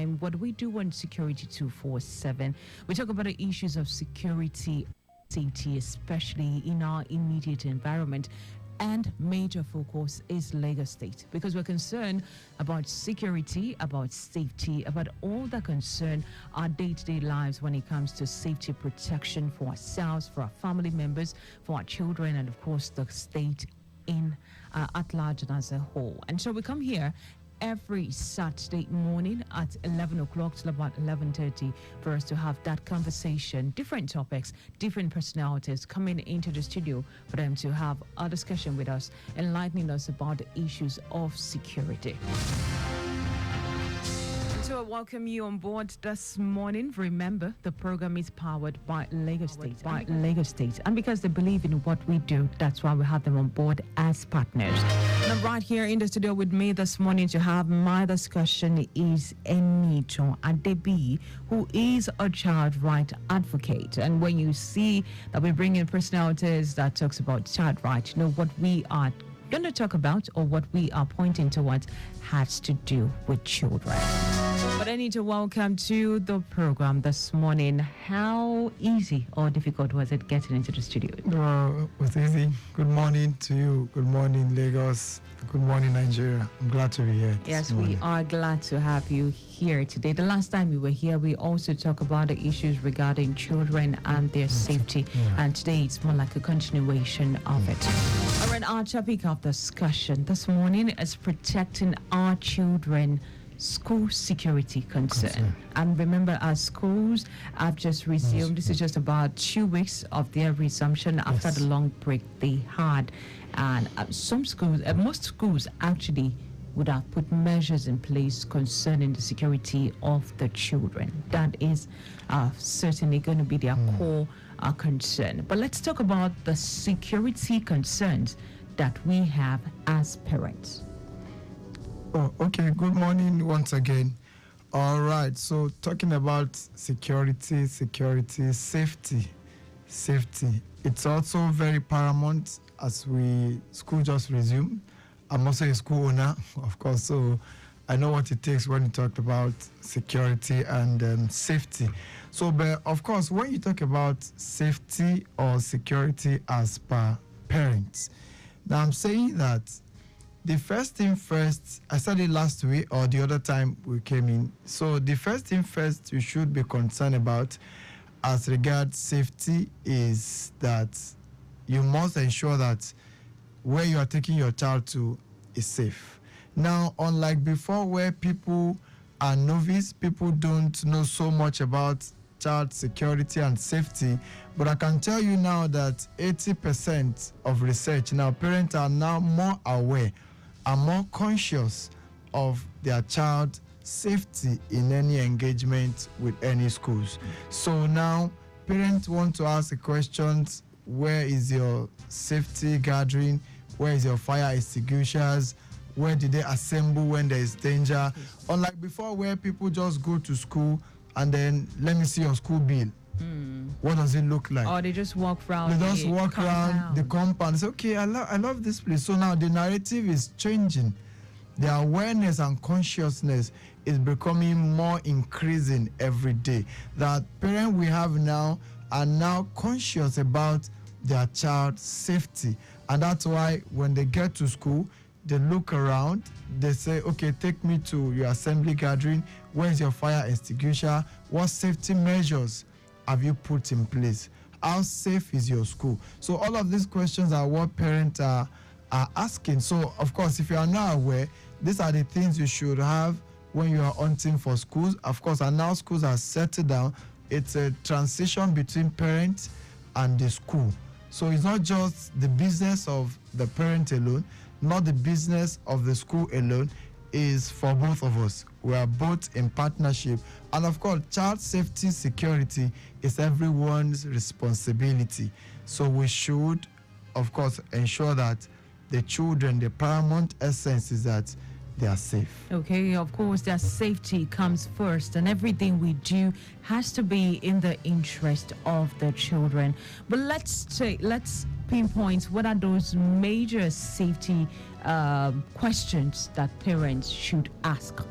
time. What we do on Security 247, we talk about the issues of security, safety, especially in our immediate environment. And major focus is Lagos State, because we're concerned about security, about safety, about all that concern our day-to-day lives when it comes to safety protection for ourselves, for our family members, for our children, and of course the state in at large and as a whole. And so we come here every Saturday morning at 11 o'clock till about 11:30 for us to have that conversation, different topics, different personalities coming into the studio for them to have a discussion with us, enlightening us about the issues of security. So I welcome you on board this morning. Remember, the program is powered by Lagos State. And because they believe in what we do, that's why we have them on board as partners. And right here in the studio with me this morning to have my discussion is Enito Adebi, who is a child right advocate. And when you see that we bring in personalities that talks about child rights, you know what we are going to talk about, or what we are pointing towards, has to do with children. But I need to welcome to the program this morning. How easy or difficult was it getting into the studio? It was easy. Good morning to you. Good morning, Lagos. Good morning, Nigeria. I'm glad to be here. Yes, we are glad to have you here today. The last time we were here, we also talked about the issues regarding children and their safety. Yeah. And today it's more like a continuation of it. All right, our topic of discussion this morning is protecting our children. School security concern. And remember, our schools have just resumed. This is just about 2 weeks of their resumption after the long break they had. And some schools, most schools actually would have put measures in place concerning the security of the children. That is certainly going to be their core concern. But let's talk about the security concerns that we have as parents. Oh, okay. Good morning once again. All right. So talking about security, safety. It's also very paramount as school just resumed. I'm also a school owner, of course, so I know what it takes when you talk about security and safety. So, but of course, when you talk about safety or security as per parents, now I'm saying that the first thing first, I said it last week or the other time we came in. So the first thing first you should be concerned about as regards safety is that you must ensure that where you are taking your child to is safe. Now, unlike before where people are novice, people don't know so much about child security and safety, but I can tell you now that 80% of research, now parents are now more aware, are more conscious of their child safety in any engagement with any schools. So now parents want to ask the questions, where is your safety gathering? Where is your fire extinguishers? Where do they assemble when there is danger? Unlike before where people just go to school and then let me see your school bill. What does it look like? Or they just walk around. They just walk around the compound. Say, okay, I love this place. So now the narrative is changing. The awareness and consciousness is becoming more increasing every day. That parents we have now are now conscious about their child's safety. And that's why when they get to school, they look around, they say, okay, take me to your assembly gathering. Where's your fire extinguisher? What safety measures have you put in place? How safe is your school? So all of these questions are what parents are asking. So, of course, if you are not aware, these are the things you should have when you are hunting for schools. Of course, and now schools are settled down. It's a transition between parents and the school. So it's not just the business of the parent alone, not the business of the school alone, is for both of us. We are both in partnership. And of course, child safety security is everyone's responsibility. So we should, of course, ensure that the children, the paramount essence is that they are safe. Okay, of course, their safety comes first, and everything we do has to be in the interest of the children. But let's pinpoint what are those major safety questions that parents should ask.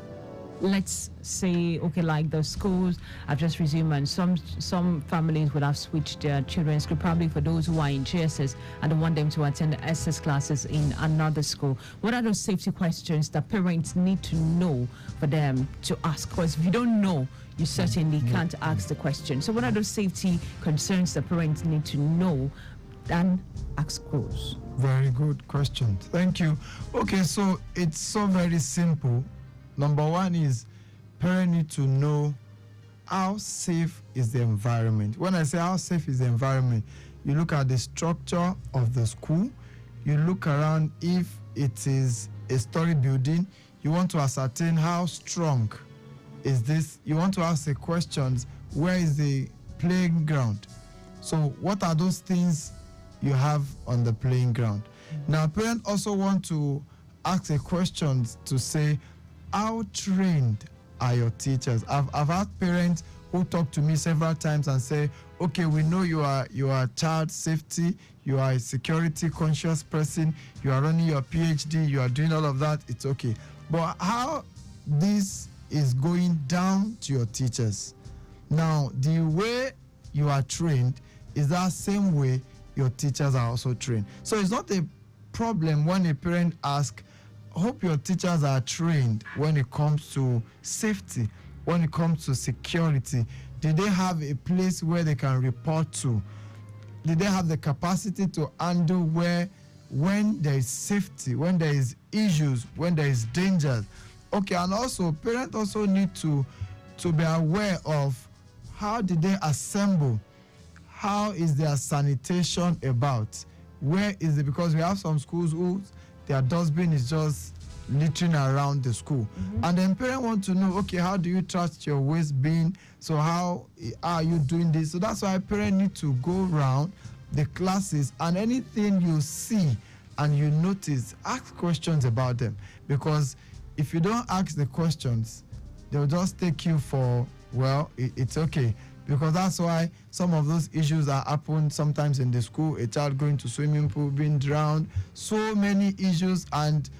let's say, okay, like the schools have just resumed, and some families would have switched their children's school, probably for those who are in GSS and want them to attend SS classes in another school. What are those safety questions that parents need to know for them to ask? Because if you don't know, you certainly can't ask the question. So what are those safety concerns that parents need to know and ask schools? Very good question. Thank you. Okay, so it's so very simple. Number one is parents need to know how safe is the environment. When I say how safe is the environment, you look at the structure of the school, you look around. If it is a story building, you want to ascertain how strong is this. You want to ask the questions, where is the playing ground? So what are those things you have on the playing ground? Now, parents also want to ask the questions to say, how trained are your teachers? I've had parents who talk to me several times and say, okay, we know you are child safety, you are a security conscious person, you are running your PhD, you are doing all of that, it's okay. But how this is going down to your teachers? Now, the way you are trained is that same way your teachers are also trained. So it's not a problem when a parent asks, hope your teachers are trained when it comes to safety, when it comes to security. Did they have a place where they can report to? Did they have the capacity to handle when there is safety, when there is issues, when there is danger? Okay, and also parents also need to be aware of how did they assemble? How is their sanitation about? Where is it? Because we have some schools who their dustbin is just littering around the school. And then parents want to know, okay, how do you trust your waste bin? So how are you doing this? So that's why parents need to go around the classes, and anything you see and you notice, ask questions about them. Because if you don't ask the questions, they'll just take you for, well, it's okay. Because that's why some of those issues that happen sometimes in the school, a child going to swimming pool, being drowned, so many issues, and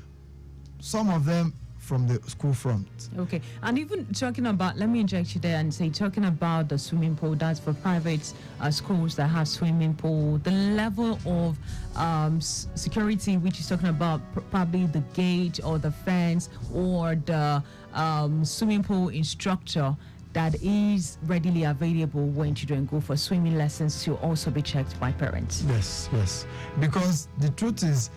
some of them from the school front. Okay, and even talking about, let me interject you there and say, talking about the swimming pool, that's for private schools that have swimming pool, the level of security which is talking about, probably the gate or the fence or the swimming pool instructor that is readily available when children go for swimming lessons, to also be checked by parents. Yes. Because the truth is,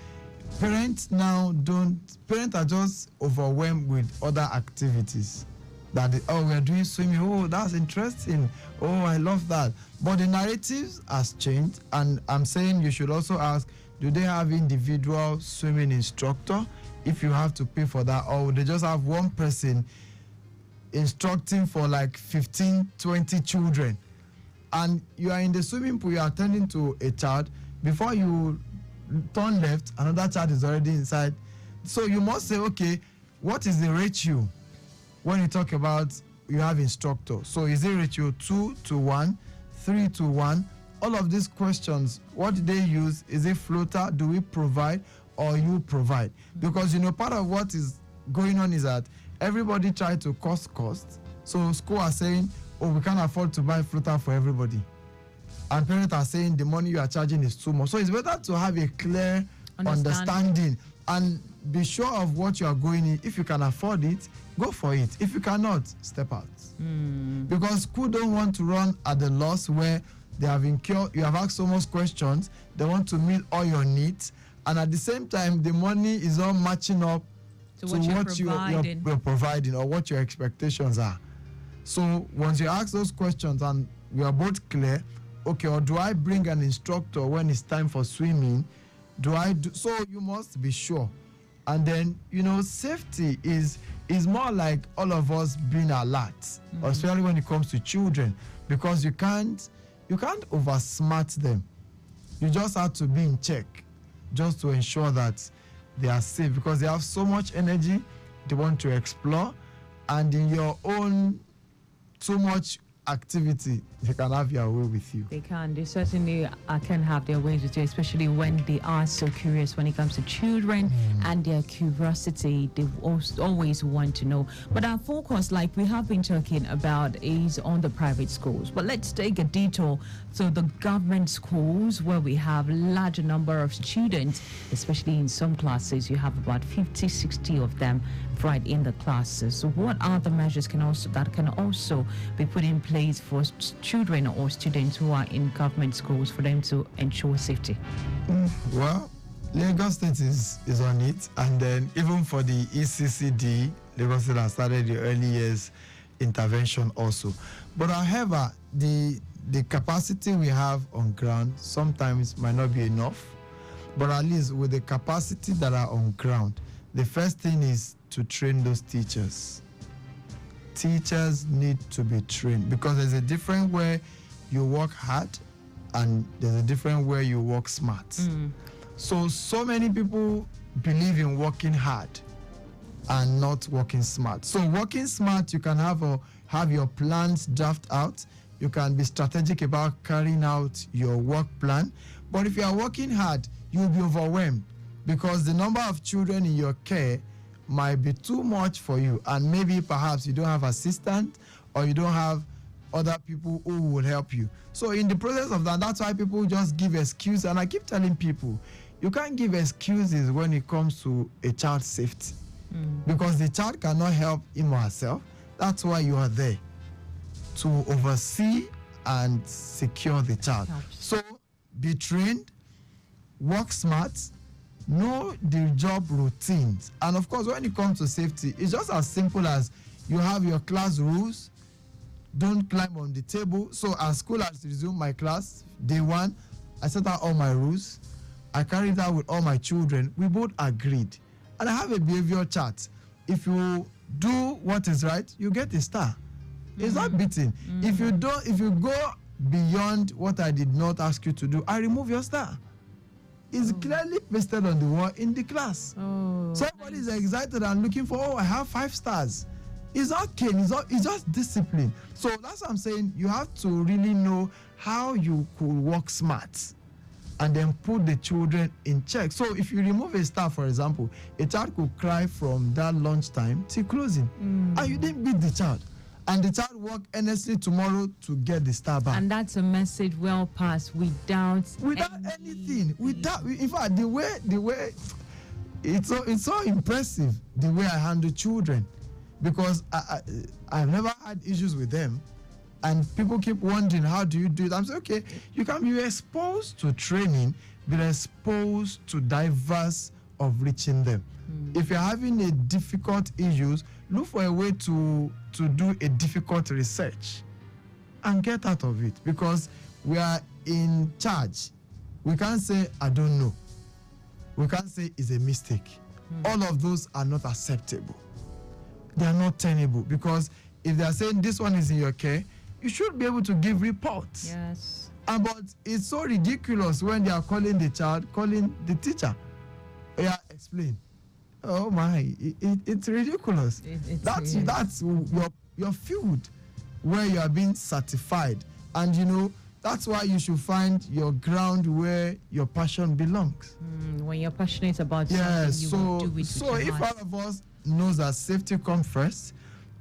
parents are just overwhelmed with other activities. That we're doing swimming, oh, that's interesting, oh, I love that. But the narratives has changed, and I'm saying you should also ask, do they have individual swimming instructor if you have to pay for that, or they just have one person instructing for like 15, 20 children? And you are in the swimming pool, you are attending to a child, before you turn left, another child is already inside. So you must say, okay, what is the ratio when you talk about you have instructor? So is it ratio 2-1, 3-1? All of these questions, what do they use? Is it floater? Do we provide, or you provide? Because, part of what is going on is that everybody try to cost. So school are saying, oh, we can't afford to buy floater for everybody. And parents are saying the money you are charging is too much. So it's better to have a clear understanding and be sure of what you are going in. If you can afford it, go for it. If you cannot, step out. Because school don't want to run at the loss where they have incurred, you have asked so much questions, they want to meet all your needs, and at the same time, the money is all matching up to what you're providing or what your expectations are. So once you ask those questions and we are both clear, okay, or do I bring an instructor when it's time for swimming? So you must be sure. And then, safety is more like all of us being alert, especially when it comes to children, because you can't oversmart them. You just have to be in check just to ensure that they are safe, because they have so much energy, they want to explore, and in your own too much activity, they can have their way with you. They can. They certainly can have their ways with you, especially when they are so curious when it comes to children and their curiosity. They always want to know. But our focus, like we have been talking about, is on the private schools. But let's take a detour to the government schools where we have a larger number of students, especially in some classes. You have about 50, 60 of them right in the classes. So what are the measures that can also be put in place for children or students who are in government schools for them to ensure safety? Well, Lagos State is on it, and then even for the ECCD, Lagos State has started the early years intervention also. But however, the capacity we have on ground sometimes might not be enough. But at least with the capacity that are on ground, the first thing is to train those teachers. Teachers need to be trained, because there's a different way you work hard and there's a different way you work smart. So many people believe in working hard and not working smart. So working smart, you can have your plans draft out. You can be strategic about carrying out your work plan. But if you are working hard, you'll be overwhelmed, because the number of children in your care might be too much for you, and maybe perhaps you don't have assistant or you don't have other people who will help you. So in the process of that, that's why people just give excuses. And I keep telling people, you can't give excuses when it comes to a child's safety, because the child cannot help him or herself. That's why you are there, to oversee and secure the child. So be trained, work smart, know the job routines. And of course, when it comes to safety, it's just as simple as you have your class rules. Don't climb on the table. So as school has resumed my class, day one, I set out all my rules. I carried out with all my children. We both agreed. And I have a behavior chart. If you do what is right, you get a star. It's not beating. If you go beyond what I did not ask you to do, I remove your star. It's clearly pasted on the wall in the class. Somebody is excited and looking for, I have 5 stars. It's okay. It's just discipline. So that's what I'm saying. You have to really know how you could work smart and then put the children in check. So if you remove a star, for example, a child could cry from that lunchtime till closing, and you didn't beat the child. And the child work earnestly tomorrow to get the star back. And that's a message well passed without anything. In fact, the way it's so impressive the way I handle children, because I've never had issues with them, and people keep wondering, how do you do it? I'm saying, okay, you can be exposed to training, be exposed to diverse of reaching them. If you're having a difficult issues, look for a way to do a difficult research and get out of it, because we are in charge. We can't say, I don't know. We can't say it's a mistake. All of those are not acceptable. They are not tenable, because if they are saying this one is in your care, you should be able to give reports. Yes. But it's so ridiculous when they are calling the child, calling the teacher. Yeah, explain. Oh my, it's ridiculous. That's your field where you are being certified, and that's why you should find your ground where your passion belongs. When you're passionate about something, you will do it. So if all of us knows that safety comes first,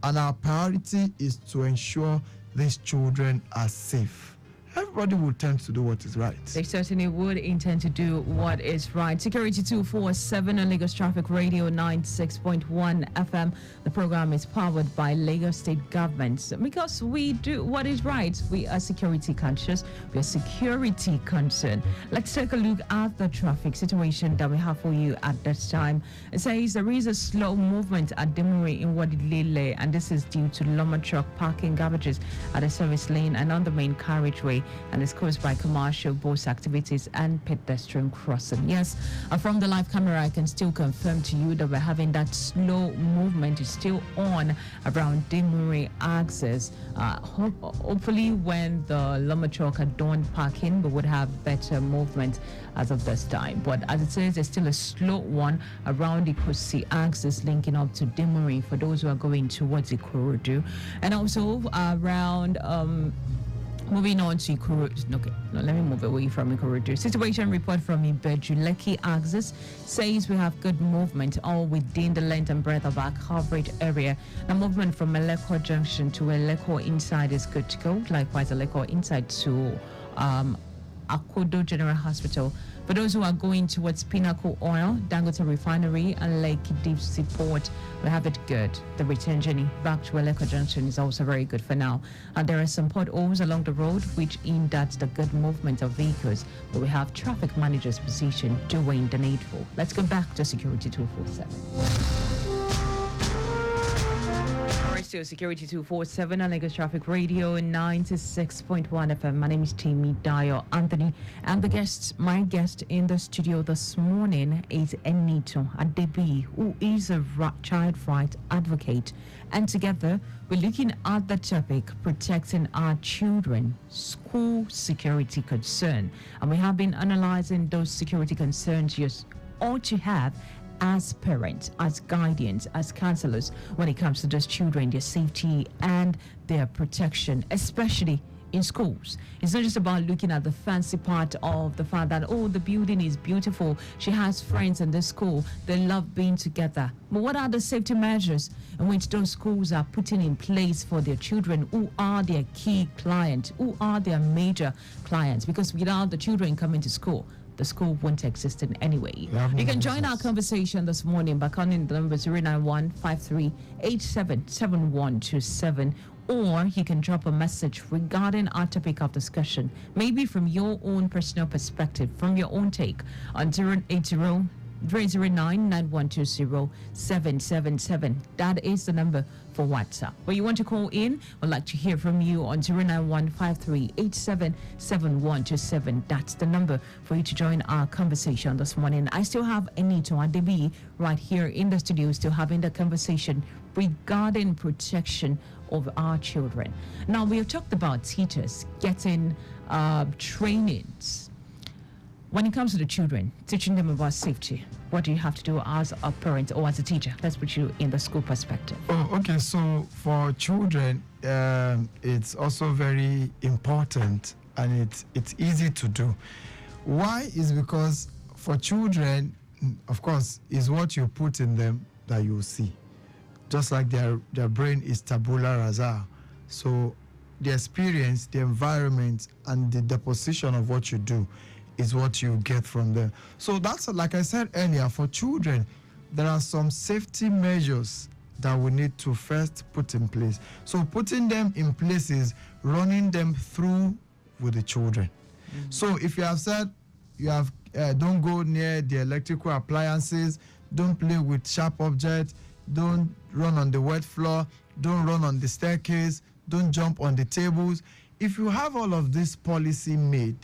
and our priority is to ensure these children are safe, everybody will tend to do what is right. They certainly would intend to do what is right. SECURITY247 on Lagos Traffic Radio 96.1 FM. The program is powered by Lagos State Government. Because we do what is right, we are security conscious, we are security concerned. Let's take a look at the traffic situation that we have for you at this time. It says there is a slow movement at Demuri in Wadilele, and this is due to Loma truck parking garbages at the service lane and on the main carriageway. freeway and is caused by commercial bus activities and pedestrian crossing. Yes, from the live camera, I can still confirm to you that we're having that slow movement is still on around Demuri axis. Hopefully, when the Loma truck are done parking, we would have better movement as of this time. But as it says, there's still a slow one around the Kusi axis linking up to Demuri for those who are going towards the Ikorodu, and also around moving on to Ikorodu. Okay, no, let me move away from Ikorodu. Situation report from Ibejuleki axis says we have good movement all within the length and breadth of our coverage area. Now, movement from Eleko Junction to Eleko inside is good to go. Likewise, Eleko inside to Akodo General Hospital. For those who are going towards Pinnacle Oil, Dangote Refinery, and Lake Deep Seaport, we have it good. The return journey back to Eleko Junction is also very good for now. And there are some potholes along the road, which hinders the good movement of vehicles. But we have traffic managers positioned doing the needful. Let's go back to Security 247. Still Security 247 on Lagos Traffic Radio 96.1 FM. My name is Dayo Anthony, and my guest in the studio this morning is Enito Adebi, who is a child rights advocate. And together, we're looking at the topic protecting our children, school security concern. And we have been analyzing those security concerns you ought to have as parents, as guardians, as counselors, when it comes to those children, their safety and their protection, especially in schools. It's not just about looking at the fancy part of the fact that, oh, the building is beautiful, she has friends in the school, they love being together. But what are the safety measures in which those schools are putting in place for their children? Who are their key clients? Who are their major clients? Because without the children coming to school, the school won't exist in any way. You can join our conversation this morning by calling the number 091-5387-7127, or you can drop a message regarding our topic of discussion, maybe from your own personal perspective, from your own take, on 080 309-9120-777. That is the number for WhatsApp. But you want to call in, we'd like to hear from you on 091-5387-7127. That's the number for you to join our conversation this morning. I still have Enito Adebi right here in the studio, still having the conversation regarding protection of our children. Now, we have talked about teachers getting trainings. When it comes to the children, teaching them about safety, what do you have to do as a parent or as a teacher? Let's put you in the school perspective. Oh, okay. So for children, it's also very important, and it's easy to do. Why? Is because for children, of course, is what you put in them that you see. Just like their brain is tabula rasa. So the experience, the environment, and the deposition of what you do is what you get from them. So that's, like I said earlier, for children, there are some safety measures that we need to first put in place. So putting them in place is running them through with the children. Mm-hmm. So if you have said you have don't go near the electrical appliances, don't play with sharp objects, don't run on the wet floor, don't run on the staircase, don't jump on the tables. If you have all of this policy made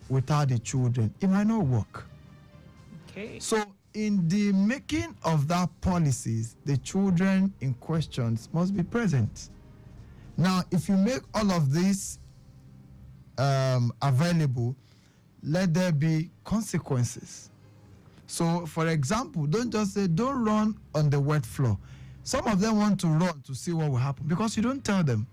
without the children, it might not work. Okay. So in the making of that policies, the children in questions must be present. Now, if you make all of this available, let there be consequences. So, for example, don't just say, don't run on the wet floor. Some of them want to run to see what will happen because you don't tell them.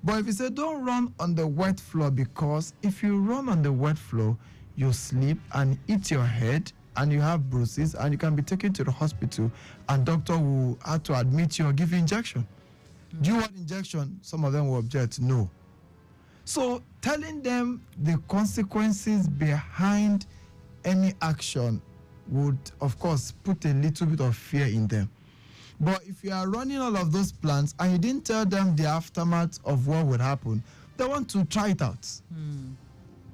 But if you say, don't run on the wet floor, because if you run on the wet floor, you slip and hit your head and you have bruises and you can be taken to the hospital and doctor will have to admit you or give you injection. Mm-hmm. Do you want injection? Some of them will object, no. So telling them the consequences behind any action would, of course, put a little bit of fear in them. But if you are running all of those plans and you didn't tell them the aftermath of what would happen, they want to try it out.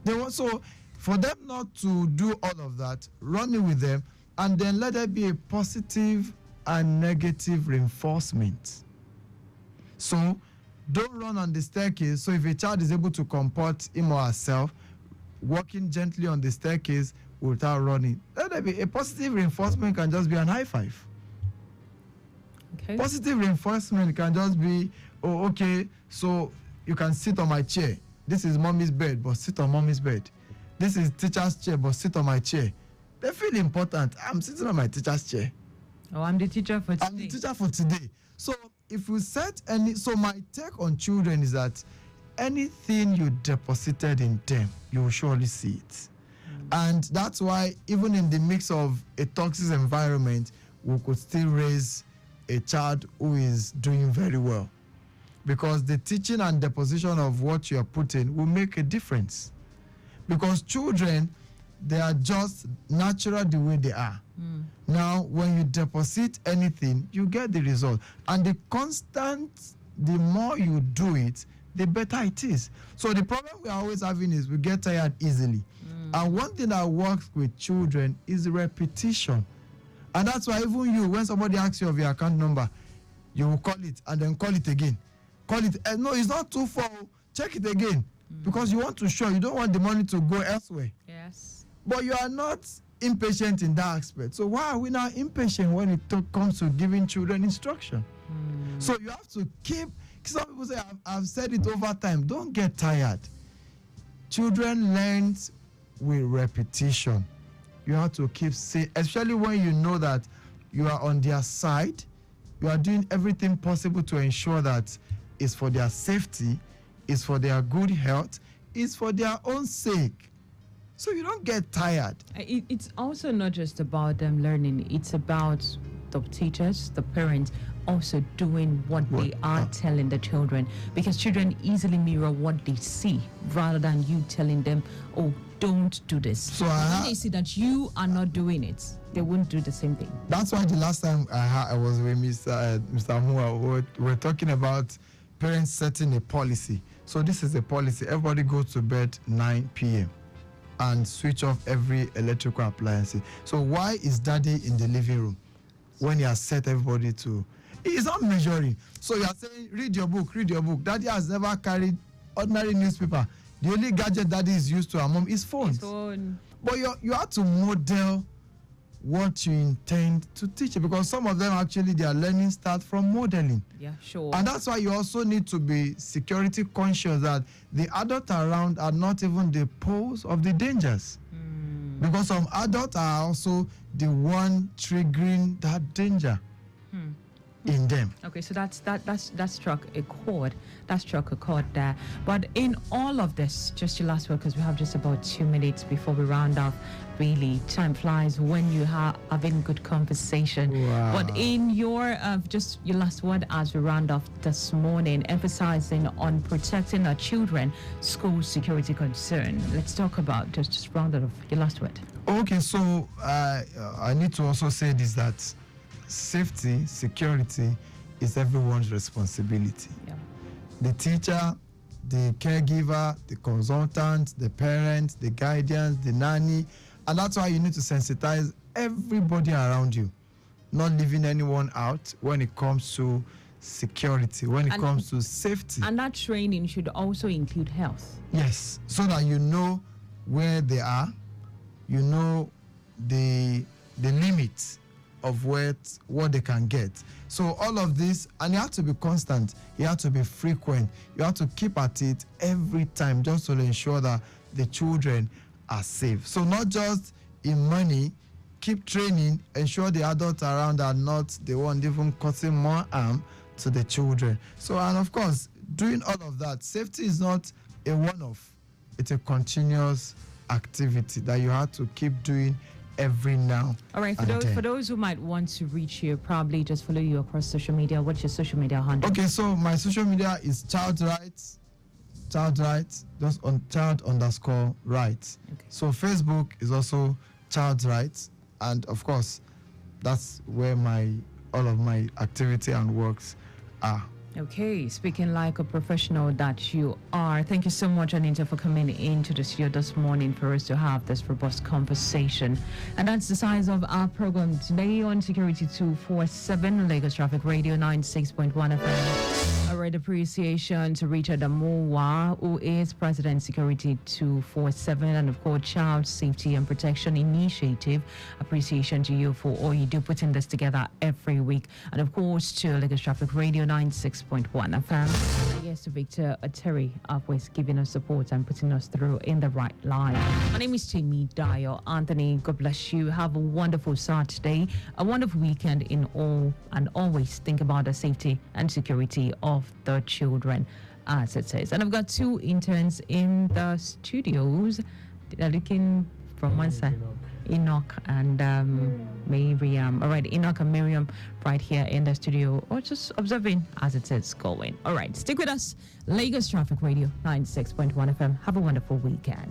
They want, so for them not to do all of that, run it with them, and then let there be a positive and negative reinforcement. So Don't run on the staircase. So if a child is able to comport him or herself, walking gently on the staircase without running, let there be a positive reinforcement. Can just be an high five. Okay. Positive reinforcement can just be, oh, okay, so you can sit on my chair. This is mommy's bed, but sit on mommy's bed. This is teacher's chair, but sit on my chair. They feel important. I'm sitting on my teacher's chair. Oh, I'm the teacher for today. I'm the teacher for today. So if you set any, so my take on children is that anything you deposited in them, you will surely see it. And that's why even in the mix of a toxic environment, we could still raise a child who is doing very well. Because the teaching and deposition of what you are putting will make a difference. Because children, they are just natural the way they are. Now, when you deposit anything, you get the result. And the more you do it, the better it is. So the problem we're always having is we get tired easily. And one thing that works with children is repetition. And that's why even you, when somebody asks you of your account number, you will call it and then call it again. Call it, no, it's not too far. Check it again. Because you want to show, you don't want the money to go elsewhere. Yes. But you are not impatient in that aspect. So why are we now impatient when it comes to giving children instruction? So you have to keep, some people say, I've said it over time, don't get tired. Children learn with repetition. You have to keep saying, especially when you know that you are on their side, you are doing everything possible to ensure that it's for their safety, it's for their good health, it's for their own sake. So you don't get tired. It's also not just about them learning. It's about the teachers, the parents, also doing what they are telling the children. Because children easily mirror what they see rather than you telling them, oh, don't do this. So when they see that you are not doing it, they won't do the same thing. That's why the last time I was with Mr. Mua, we were talking about parents setting a policy. So this is a policy. Everybody goes to bed 9 p.m. and switch off every electrical appliance. So why is daddy in the living room when he has set everybody to? He's not measuring. So you are saying, read your book, read your book. Daddy has never carried ordinary newspaper. The only gadget daddy is used to at home is phones. But you have to model what you intend to teach, because some of them actually their learning starts from modeling. Yeah, sure. And that's why you also need to be security conscious that the adults around are not even the pose of the dangers. Because some adults are also the one triggering that danger in them. Okay, so that struck a chord. That struck a chord there. But in all of this, just your last word, because we have just about 2 minutes before we round off. Really, time flies when you are having good conversation. Wow. But in your just your last word as we round off this morning, emphasizing on protecting our children, school security concern. Let's talk about just round it off. Your last word. Okay, so I need to also say this, that safety, security is everyone's responsibility. Yeah. The teacher, the caregiver, the consultant, the parent, the guardian, the nanny. And that's why you need to sensitize everybody around you, not leaving anyone out when it comes to security, when it comes to safety. And that training should also include health. Yes, so that you know where they are, you know the limits of what they can get. So all of this, and you have to be constant, you have to be frequent, you have to keep at it every time just to ensure that the children are safe. So not just in money, keep training, ensure the adults around are not the one even causing more harm to the children. So, and of course, doing all of that, safety is not a one-off, it's a continuous activity that you have to keep doing every now. All right, for those who might want to reach you, probably just follow you across social media. What's your social media handle? Okay, so my social media is child rights, just on child_rights. Okay. So Facebook is also child rights, and of course, that's where all of my activity and works are. Okay, speaking like a professional that you are, thank you so much, Anita, for coming into the studio this morning for us to have this robust conversation. And that's the size of our program today on Security 247, Lagos Traffic Radio 96.1 FM. right, appreciation to Richard Amowa, who is President Security247 and of course Child Safety and Protection Initiative. Appreciation to you for all you do putting this together every week. And of course to Lagos Traffic Radio 96.1 FM. Yes, to Victor Terry always giving us support and putting us through in the right line. My name is Dayo Anthony. God bless you. Have a wonderful Saturday, a wonderful weekend in all, and always think about the safety and security of the children, as it says. And I've got two interns in the studios. They're looking from one side. Enoch and Miriam. All right, Enoch and Miriam right here in the studio, or just observing as it is going. All right, stick with us. Lagos Traffic Radio 96.1 FM. Have a wonderful weekend.